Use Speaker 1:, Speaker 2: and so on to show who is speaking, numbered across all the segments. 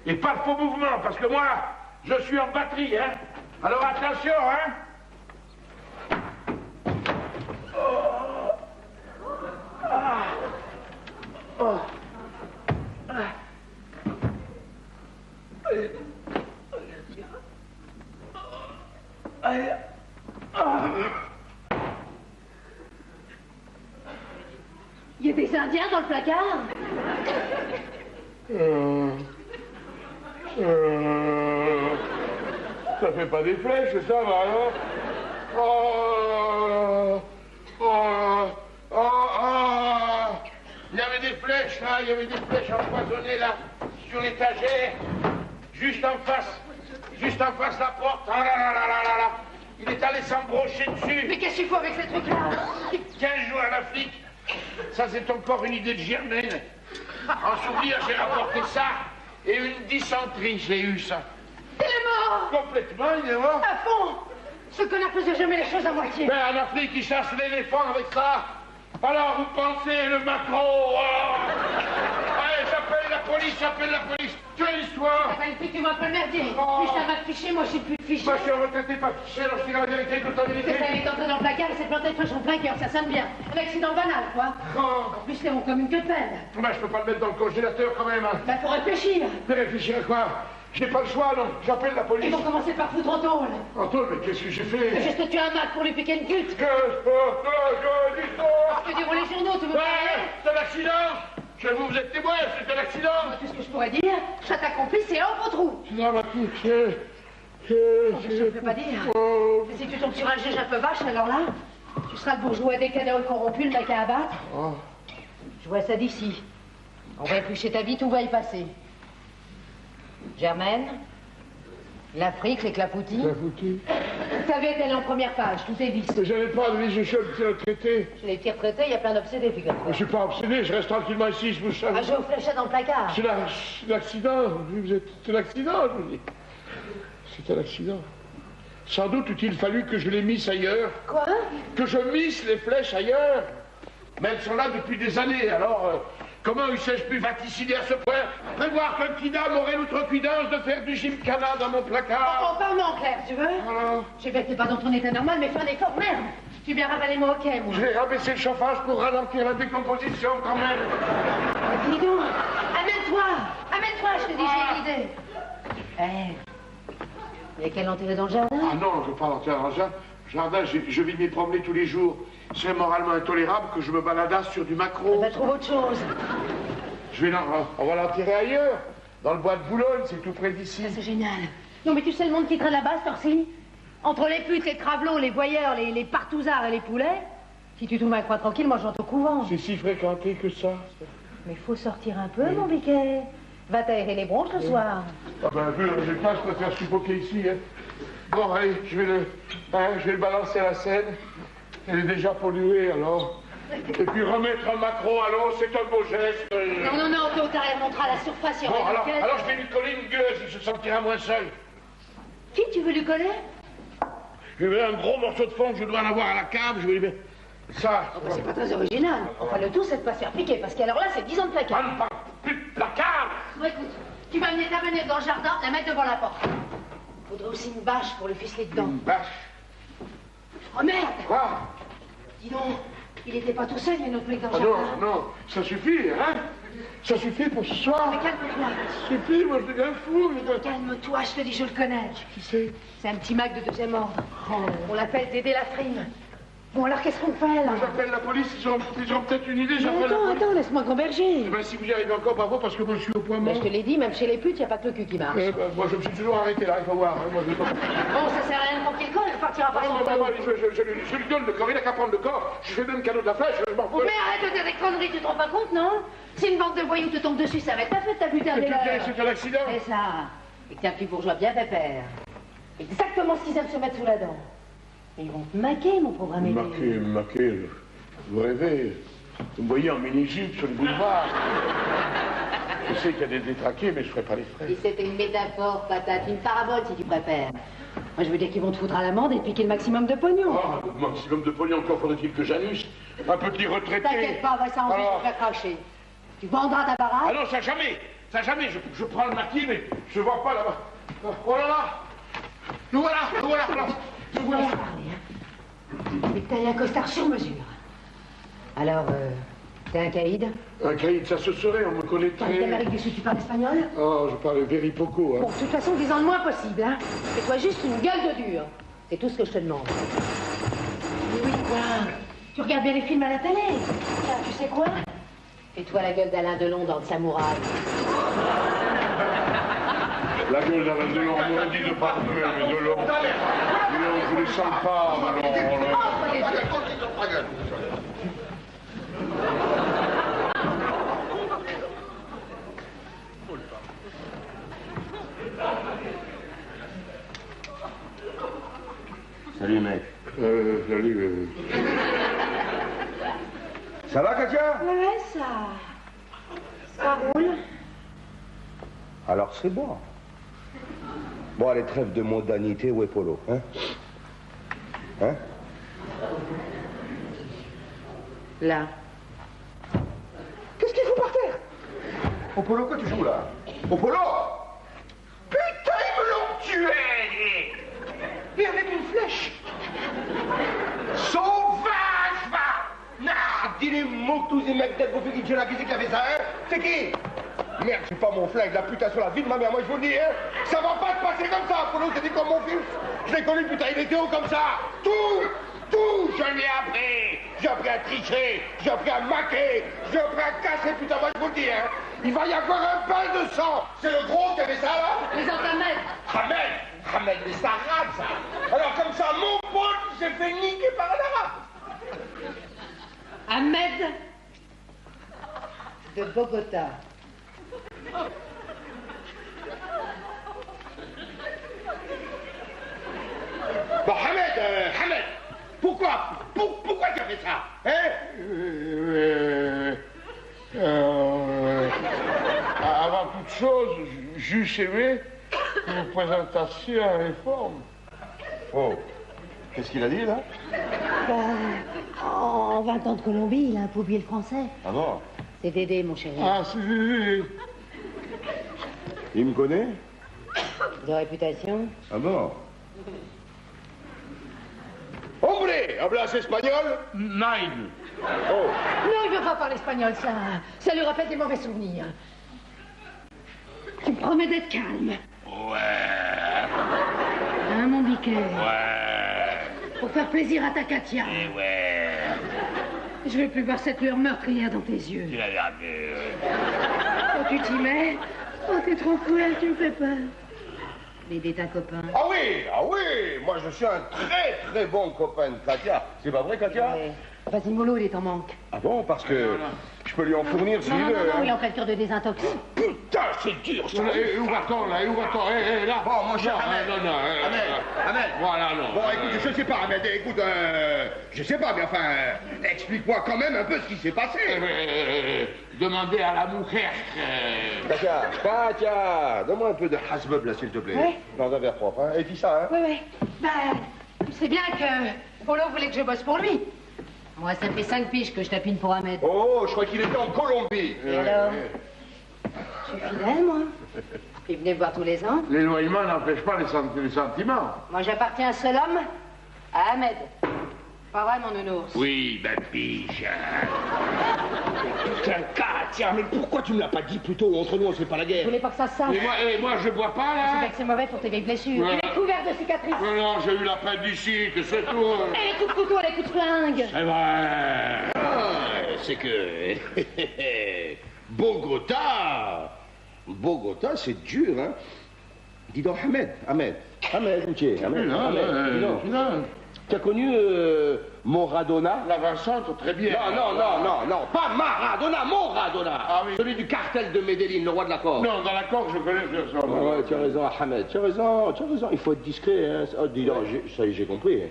Speaker 1: Et pas de faux mouvements, parce que moi, je suis en batterie, hein. Alors attention, hein. Oh. Ah. Oh. Ah. Allez. Ah.
Speaker 2: Il y a des Indiens dans le placard?
Speaker 1: Ça fait pas des flèches, ça va, alors? Oh, oh, oh, oh. Il y avait des flèches, là, il y avait des flèches empoisonnées, là, sur l'étagère, juste en face la porte. Ah là là là là là là. Il est allé s'embrocher dessus.
Speaker 2: Mais qu'est-ce qu'il faut avec ces trucs-là?
Speaker 1: 15 jours à l'Afrique. Ça, c'est encore une idée de Germaine. En souvenir, j'ai rapporté ça. Et une dysenterie, j'ai eu ça.
Speaker 2: Il est mort!
Speaker 1: Complètement, il est mort.
Speaker 2: À fond! Ce connard faisait jamais les choses à moitié.
Speaker 1: Mais en Afrique, il chasse l'éléphant avec ça. Alors, vous pensez, le macro, oh. Allez, j'appelle la police. Quelle histoire!
Speaker 2: Ça va une tu m'as un peu le merdier.
Speaker 1: Oh.
Speaker 2: Puis je t'avais fiché, moi je suis plus de fiché.
Speaker 1: Moi, je suis retraité, pas fiché, alors je dis la vérité, toute la vérité.
Speaker 2: C'est ça, il est entré dans le placard et s'est planté de son plein cœur, ça sonne bien. Un accident banal, quoi.
Speaker 1: Oh.
Speaker 2: En plus, c'est mon comme une queue de peine.
Speaker 1: Bah, je peux pas le mettre dans le congélateur, quand même. Hein.
Speaker 2: Bah, faut réfléchir.
Speaker 1: Mais réfléchir à quoi? J'ai pas le choix, non. J'appelle la police.
Speaker 2: Ils vont commencer par foutre en tôle.
Speaker 1: En tôle, mais qu'est-ce que j'ai fait?
Speaker 2: Juste tuer un Mac pour lui piquer une pute. Tu dis les journaux, tu veux pas?
Speaker 1: C'est un accident. Chez vous, vous êtes témoin, c'est un accident.
Speaker 2: Tout ce que je pourrais dire, sois ta complice et en trou.
Speaker 1: Non, ma petite,
Speaker 2: Je ne peux pas dire. Mais si tu tombes sur un juge un peu vache, alors là, tu seras le bourgeois décadent et corrompu, le mec à abattre.
Speaker 1: Oh.
Speaker 2: Je vois ça d'ici. On va éplucher ta vie, tout va y passer. Germaine, l'Afrique, les clafoutis.
Speaker 1: Clafoutis.
Speaker 2: Vous savez, elle est en première page, tout est vice.
Speaker 1: Mais j'avais pas de vie, je suis un petit retraité.
Speaker 2: Chez les petits retraités, il y a plein d'obsédés, figure-toi.
Speaker 1: Je suis pas obsédé, je reste tranquillement ici, je vous savez.
Speaker 2: Ah, j'ai aux fléchettes dans le placard.
Speaker 1: C'est l'accident, c'est l'accident, je vous dis. C'est un accident. Sans doute eût-il fallu que je les misse ailleurs.
Speaker 2: Quoi?
Speaker 1: Que je misse les flèches ailleurs. Mais elles sont là depuis des années, alors... comment eussé-je pu vaticiner à ce point? Prévoir qu'un petit dame aurait l'outrecuidance de faire du gymkhana dans mon placard?
Speaker 2: Oh, parle-moi en clair, tu veux?
Speaker 1: Alors?
Speaker 2: J'ai fait que t'es pas dans ton état normal, mais fais un effort, merde! Tu bien ravalé mon hockey, moi.
Speaker 1: Je vais rabaisser le chauffage pour ralentir la décomposition, quand même.
Speaker 2: Dis donc, amène-toi, je te dis, j'ai une idée. Il y a qu'à l'enterrer dans le jardin?
Speaker 1: Ah non, je ne veux pas l'enterrer dans le jardin. Je vais m'y promener tous les jours. C'est moralement intolérable que je me baladasse sur du maquereau.
Speaker 2: Va trouver autre chose.
Speaker 1: On va l'enterrer ailleurs. Dans le bois de Boulogne, c'est tout près d'ici.
Speaker 2: C'est génial. Non, mais tu sais le monde qui traîne là-bas, cette heure-ci? Entre les putes, les travelots, les voyeurs, les partouzards et les poulets, si tu trouves un coin tranquille, moi j'entre au couvent.
Speaker 1: C'est si fréquenté que ça.
Speaker 2: Mais il faut sortir un peu, mon biquet. Va t'aérer les bronches le soir.
Speaker 1: Ah ben, j'ai pas, je préfère suffoquer ici, hein. Bon, allez, je vais le balancer à la Seine. Elle est déjà polluée, alors. Et puis remettre un maquereau à l'eau, c'est un beau geste.
Speaker 2: Non, tôt ou tard, elle montera à la surface.
Speaker 1: Bon, alors je vais lui coller une gueuse, il se sentira moins seul.
Speaker 2: Qui tu veux lui coller?
Speaker 1: Je vais mettre un gros morceau de fond que je dois en avoir à la cave, je vais lui mettre ça.
Speaker 2: Oh, bah, c'est pas très original. Enfin, le tout, c'est de pas se faire piquer, parce qu'alors là, c'est 10 ans de placard.
Speaker 1: On ne parle plus de placard.
Speaker 2: Bon, écoute, tu vas amener ta manette dans le jardin, la mettre devant la porte. Faudrait aussi une bâche pour le ficeler dedans.
Speaker 1: Une bâche?
Speaker 2: Oh merde!
Speaker 1: Quoi?
Speaker 2: Dis donc, il était pas tout seul, il y a une autre mec dans le jardin.
Speaker 1: Non, ça suffit, hein? Ça suffit pour ce soir.
Speaker 2: Mais calme-toi.
Speaker 1: Ça suffit, moi je deviens fou.
Speaker 2: Calme-toi, je te dis, je le connais.
Speaker 1: Qui c'est?
Speaker 2: C'est un petit Mac de deuxième ordre. On l'appelle Dédé Lafrine. Bon, alors qu'est-ce qu'on fait, là?
Speaker 1: J'appelle la police, ils ont peut-être une idée, j'appelle la police.
Speaker 2: Attends, laisse-moi gamberger.
Speaker 1: Eh ben, si vous y arrivez encore, bravo, parce que moi je suis au point mort.
Speaker 2: Mais je te l'ai dit, même chez les putes, il n'y a pas que le cul qui marche.
Speaker 1: Moi je me suis toujours arrêté là, il faut voir. Hein, moi, je...
Speaker 2: Bon, ça sert à rien de manquer le corps, il partira pas sans
Speaker 1: non, je lui donne le corps, il n'a qu'à prendre le corps. Je fais même cadeau de la flèche, je m'en fous.
Speaker 2: Mais arrête de dire des conneries, tu te rends pas compte, non? Si une bande de voyous te tombe dessus, ça va être ta fête, ta putain de
Speaker 1: C'est un accident.
Speaker 2: C'est ça. Et que t'es un petit bourgeois bien pépère. Exactement ce qu'ils aiment se mettre sous la dent. Et ils vont te maquer, mon pauvre Amélie.
Speaker 1: Maquer, vous rêvez. Vous me voyez en mini-jupe sur le boulevard. Je sais qu'il y a des détraqués, mais je ferai pas les frais.
Speaker 2: Si c'était une métaphore, patate, une parabole, si tu préfères. Moi, je veux dire qu'ils vont te foutre à l'amende et piquer le maximum de pognon.
Speaker 1: Oh, le maximum de pognon, encore faudrait-il que j'annusse. Un petit retraité.
Speaker 2: T'inquiète pas, va ça en faire cracher. Tu vendras ta baraque?
Speaker 1: Ah non, ça jamais. Ça jamais, je prends le maquis, mais je vois pas là-bas. Oh là là! Nous voilà, place. Nous voilà.
Speaker 2: Et que t'as un costard sur mesure. Alors, t'es un caïd?
Speaker 1: Un caïd, ça se saurait, on me connaît très...
Speaker 2: D'Amérique du Sud, tu parles espagnol?
Speaker 1: Oh, je parle very poco, hein.
Speaker 2: Bon, de toute façon, disons le moins possible, hein. Fais-toi juste une gueule de dur. C'est tout ce que je te demande. Mais oui, quoi? Tu regardes bien les films à la télé. Tiens, tu sais quoi? Fais-toi la gueule d'Alain Delon dans le Samouraï.
Speaker 1: La gueule d'Alain Delon, on m'aurait dit de parler, mais Delon. Delon, je les sens pas, Delon.
Speaker 3: Salut mec.
Speaker 1: Salut.
Speaker 3: Ça va Katia?
Speaker 2: Ouais, ça roule.
Speaker 3: Alors c'est bon. Bon, allez, trêve de mondanité, où est Polo, hein? Hein?
Speaker 2: Là.
Speaker 3: Qu'est-ce qu'il faut par terre? Au Polo, quoi tu joues là? Au Polo? Putain, ils me l'ont tué! Mais avec une flèche! Sauvage, va! Nah, dis les mots que tous ces mecs d'être bouffés qui la qui a fait ça, hein? C'est qui? Merde, j'ai pas mon flingue, la putain sur la vie de ma mère, moi je vous le dis, hein? Ça va pas te passer comme ça, Polo, c'est dit comme mon fils. Je l'ai connu, putain, il était haut comme ça. Tout, je l'ai appris. J'ai appris à tricher, j'ai appris à maquer, j'ai appris à casser, putain, moi je vous le dis, hein? Il va y avoir un bain de sang. C'est le gros qui avait ça, là?
Speaker 2: Les Ahmed.
Speaker 3: Ahmed, mais ça rate, ça. Alors comme ça, mon pote s'est fait niquer par un arabe.
Speaker 2: Ahmed de Bogota.
Speaker 3: Bon, Ahmed, pourquoi tu as fait ça, hein?
Speaker 1: Avant toute chose, j'eusse aimé une présentation en réforme.
Speaker 3: Oh, qu'est-ce qu'il a dit, là?
Speaker 2: En 20 ans de Colombie, il a un peu oublié le français.
Speaker 3: Ah bon?
Speaker 2: C'est Dédé, mon chéri.
Speaker 1: Ah, c'est...
Speaker 3: Il me connaît?
Speaker 2: De réputation.
Speaker 3: Ah bon? Hombre, hablas espagnol?
Speaker 1: Nine.
Speaker 3: Oh,
Speaker 2: Non, il veut pas parler espagnol, ça lui rappelle des mauvais souvenirs. Tu me promets d'être calme.
Speaker 1: Ouais.
Speaker 2: Hein, mon biquet?
Speaker 1: Ouais.
Speaker 2: Pour faire plaisir à ta Katia.
Speaker 1: Et ouais.
Speaker 2: Je vais plus voir cette lueur meurtrière dans tes yeux.
Speaker 1: Tu l'as vu.
Speaker 2: Quand tu t'y mets, oh, t'es trop cruel, tu me fais peur. Dédé est un copain.
Speaker 3: ah oui, moi je suis un très bon copain de Katia. C'est pas vrai, Katia?
Speaker 2: Ouais. Vas-y, mollo, il est en manque.
Speaker 3: Ah bon, parce que je peux lui en fournir s'il
Speaker 2: Non,
Speaker 3: veut.
Speaker 2: il est
Speaker 3: Hein.
Speaker 2: en pleine cure de désintox.
Speaker 3: Putain, c'est dur, ça.
Speaker 1: Où va-t-on, là? Là.
Speaker 3: Bon, mon cher
Speaker 1: Non,
Speaker 3: Ahmed.
Speaker 1: non.
Speaker 3: Ahmed.
Speaker 1: Voilà, non.
Speaker 3: Bon, écoute, je sais pas, Ahmed, écoute, je sais pas, mais enfin, explique-moi quand même un peu ce qui s'est passé.
Speaker 1: Demandez à la mujer.
Speaker 3: Katia, donne-moi un peu de hasbub, là, s'il te plaît.
Speaker 2: Ouais.
Speaker 3: Dans un verre propre, hein. Et dis ça, hein.
Speaker 2: Ouais. Bah, tu sais bien que Polo voulait que je bosse pour lui. Moi, ça fait 5 piges que je tapine pour Ahmed.
Speaker 3: Oh, je crois qu'il était en Colombie.
Speaker 2: Et alors? Je suis fidèle, moi. Il venait me voir tous les ans.
Speaker 1: L'éloignement n'empêche pas les sentiments.
Speaker 2: Moi, j'appartiens à un seul homme, à Ahmed. Pas vrai, mon nounours?
Speaker 1: Oui, ben pige.
Speaker 3: Putain, Katia, mais pourquoi tu me l'as pas dit plus tôt? Entre nous, on se fait pas la
Speaker 2: Je
Speaker 3: guerre.
Speaker 2: voulais pas que ça se sache.
Speaker 1: Et moi, je bois pas,
Speaker 2: C'est
Speaker 1: là?
Speaker 2: bien que c'est mauvais pour tes vieilles blessures.
Speaker 1: Ouais.
Speaker 2: Il est couvert de cicatrices.
Speaker 1: Non, j'ai eu l'appendicite, c'est tout.
Speaker 2: Et les coups de couteau, les coups de flingue.
Speaker 1: C'est vrai.
Speaker 3: Ah, c'est que... Bogota, c'est dur, hein. Dis donc, Ahmed, où tu es? Ahmed, dis donc.
Speaker 1: Non.
Speaker 3: Tu as connu Maradona?
Speaker 1: L'avancante, très bien.
Speaker 3: Non, pas Maradona, Maradona.
Speaker 1: Ah oui.
Speaker 3: Celui du cartel de Medellín, le roi de la corde.
Speaker 1: Non, dans l'accord, je connais ça.
Speaker 3: Ouais, tu as raison, Ahmed, tu as raison, il faut être discret, hein. Oh, dis donc, ça y est, j'ai compris.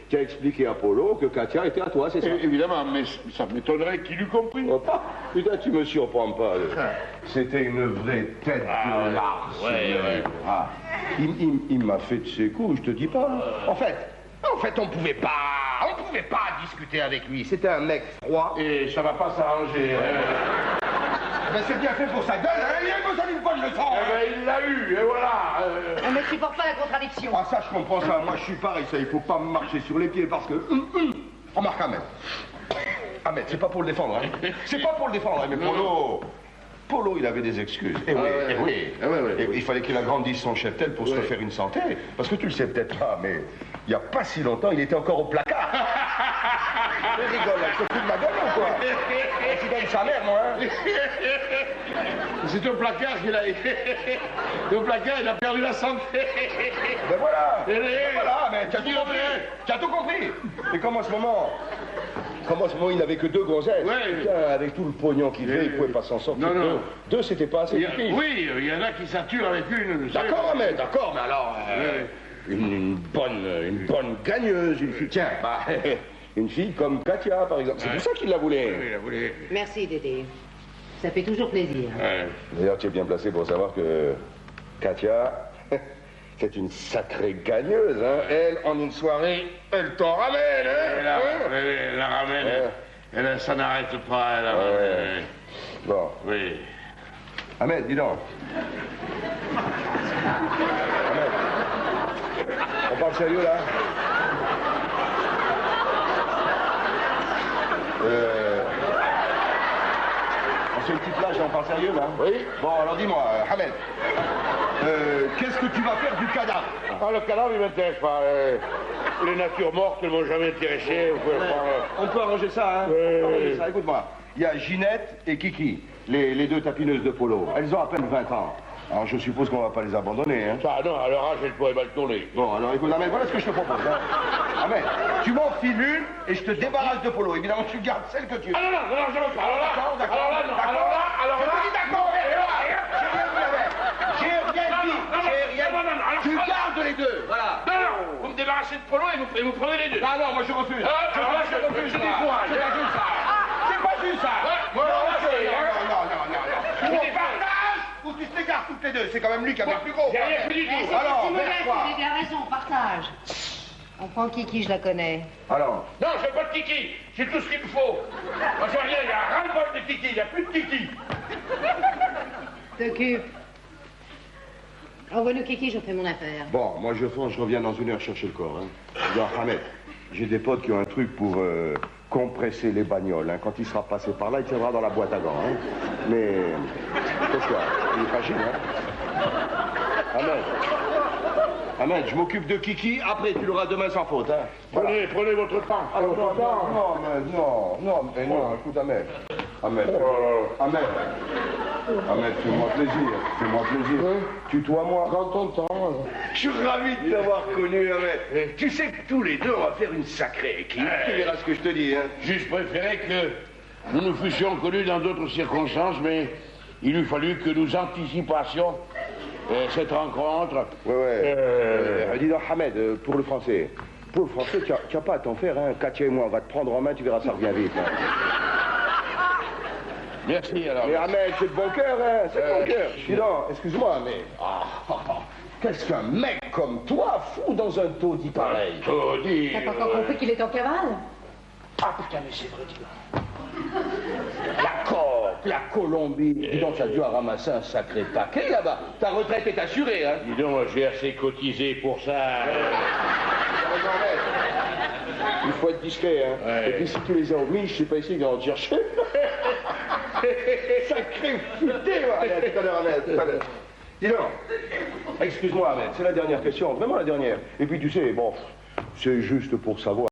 Speaker 3: Tu as expliqué à Polo que Katia était à toi, c'est ça?
Speaker 1: Évidemment, mais ça m'étonnerait qu'il eût compris.
Speaker 3: Oh, putain, tu me surprends pas. C'était une vraie tête de lard.
Speaker 1: Ouais.
Speaker 3: Ah, il m'a fait de ses coups, je te dis pas. En fait, on pouvait pas discuter avec lui. C'était un mec froid.
Speaker 1: Et ça va pas s'arranger.
Speaker 3: Ben, c'est bien fait pour sa gueule, hein.
Speaker 2: supporte pas la contradiction.
Speaker 3: Ah, ça, je comprends ça. Moi, je suis pareil, ça. Il faut pas me marcher sur les pieds parce que... Remarque, Ahmed. Ahmed, c'est pas pour le défendre, hein. C'est pas pour le défendre, hein, mais Polo, il avait des excuses. Et oui. Et il fallait qu'il agrandisse son cheptel pour se refaire une santé. Parce que tu le sais peut-être pas, mais il n'y a pas si longtemps, il était encore au placard. Je rigole, là, je te fous de ma gueule ou quoi? Tu donnes sa mère, moi, hein.
Speaker 1: C'est au placard qu'il a été. Au placard, il a perdu la santé.
Speaker 3: Ben voilà.
Speaker 1: Ben
Speaker 3: voilà, mais tu as tout compris. Tu as tout compris. Et comme en ce moment, il n'avait que 2 gonzesses.
Speaker 1: Ouais.
Speaker 3: Putain, avec tout le pognon qu'il fait, il ne pouvait pas s'en sortir.
Speaker 1: Non.
Speaker 3: 2, c'était pas assez.
Speaker 1: Oui, il y en a qui saturent avec une.
Speaker 3: D'accord, mais alors... Une bonne gagneuse, une fille. Tiens, une fille comme Katia, par exemple. C'est pour ça qu'il la voulait.
Speaker 1: Oui, il la voulait.
Speaker 2: Merci, Dédé. Ça fait toujours plaisir.
Speaker 1: Ouais.
Speaker 3: D'ailleurs, tu es bien placé pour savoir que Katia, c'est une sacrée gagneuse, hein. Elle, en une soirée, elle t'en ramène, hein.
Speaker 1: Elle la ramène. Elle, ça n'arrête pas, elle la ramène.
Speaker 3: Bon.
Speaker 1: Oui.
Speaker 3: Ahmed, dis donc. Ahmed. On parle sérieux, là? On fait une petite plage et on parle sérieux, là?
Speaker 1: Oui.
Speaker 3: Bon, alors dis-moi, Ahmed, qu'est-ce que tu vas faire du cadavre?
Speaker 1: Ah, le cadavre, il m'intéresse pas. Les natures mortes ne m'ont jamais intéressé.
Speaker 3: On peut arranger ça, hein?
Speaker 1: Oui.
Speaker 3: On peut arranger ça. Écoute-moi, il y a Ginette et Kiki, les 2 tapineuses de polo. Elles ont à peine 20 ans. Alors je suppose qu'on va pas les abandonner, hein?
Speaker 1: Ah non, à leur âge, elle pourrait mal tourner.
Speaker 3: Bon, alors écoute, Ahmed, voilà ce que je te propose, hein? Ahmed, tu m'en files une et je te débarrasse de polo. Évidemment, tu gardes celle que tu veux.
Speaker 1: Ah non, je veux pas. Alors là,
Speaker 3: Je te dis d'accord, j'ai rien dit. Tu gardes les 2, voilà.
Speaker 1: Non, vous me débarrassez de polo et vous prenez les 2.
Speaker 3: Ah non, moi je refuse.
Speaker 1: Je refuse.
Speaker 3: C'est pas juste ça.
Speaker 1: Non.
Speaker 3: Tu partages ou tu t'égares toutes les 2? C'est quand même lui qui avait le plus gros.
Speaker 1: J'ai rien fait du tout.
Speaker 3: Alors,
Speaker 2: Dédé a raison, partage. On prend Kiki, je la connais.
Speaker 3: alors,
Speaker 1: Non, je veux pas de Kiki. J'ai tout ce qu'il me faut. Moi, j'ai rien. Il y a ras-le-bol de Kiki. Il n'y a plus de Kiki.
Speaker 2: T'occupe. Envoie-nous Kiki, je fais mon affaire.
Speaker 3: bon, moi je fonce, je reviens dans 1 heure chercher le corps, hein. Alors, Ahmed, j'ai des potes qui ont un truc pour compresser les bagnoles, hein. Quand il sera passé par là, il tiendra dans la boîte à gants, hein. Mais, qu'est-ce il est fragile, hein. Ahmed, je m'occupe de Kiki, après tu l'auras demain sans faute, hein. Voilà.
Speaker 1: Prenez votre temps.
Speaker 3: Alors, non, écoute, Ahmed, fais-moi plaisir. Tutoie-moi.
Speaker 1: Prends ton temps.
Speaker 3: Je suis ravi de t'avoir connu, Ahmed. Tu sais que tous les 2, on va faire une sacrée équipe. Tu verras ce que je te dis, hein.
Speaker 1: Juste préféré que nous nous fussions connus dans d'autres circonstances, mais il eût fallu que nous anticipassions cette rencontre.
Speaker 3: Ouais. Dis donc, Ahmed, pour le français, tu n'as pas à t'en faire, hein. Katia et moi, on va te prendre en main, tu verras, ça revient vite, hein.
Speaker 1: Merci, alors.
Speaker 3: Mais Ahmed, c'est de bon cœur, hein. C'est de bon cœur. Dis donc, excuse-moi, mais... qu'est-ce qu'un mec comme toi fout dans un taudis pareil?
Speaker 1: Taudis.
Speaker 2: T'as pas encore compris qu'il est en cavale?
Speaker 3: Ah putain, mais c'est vrai, dis donc. La Colombie. Dis donc, tu as dû ramasser un sacré paquet là-bas. Ta retraite est assurée, hein.
Speaker 1: Dis donc, j'ai assez cotisé pour ça.
Speaker 3: Il faut être discret, hein.
Speaker 1: Ouais.
Speaker 3: Et puis si tu les as omis, je sais pas ici, ils vont te chercher. Sacré futé, allez, à tout à l'heure, Ahmed, tout à l'heure. Dis donc, excuse-moi, Ahmed, c'est la dernière question, vraiment la dernière. Et puis tu sais, bon, c'est juste pour savoir.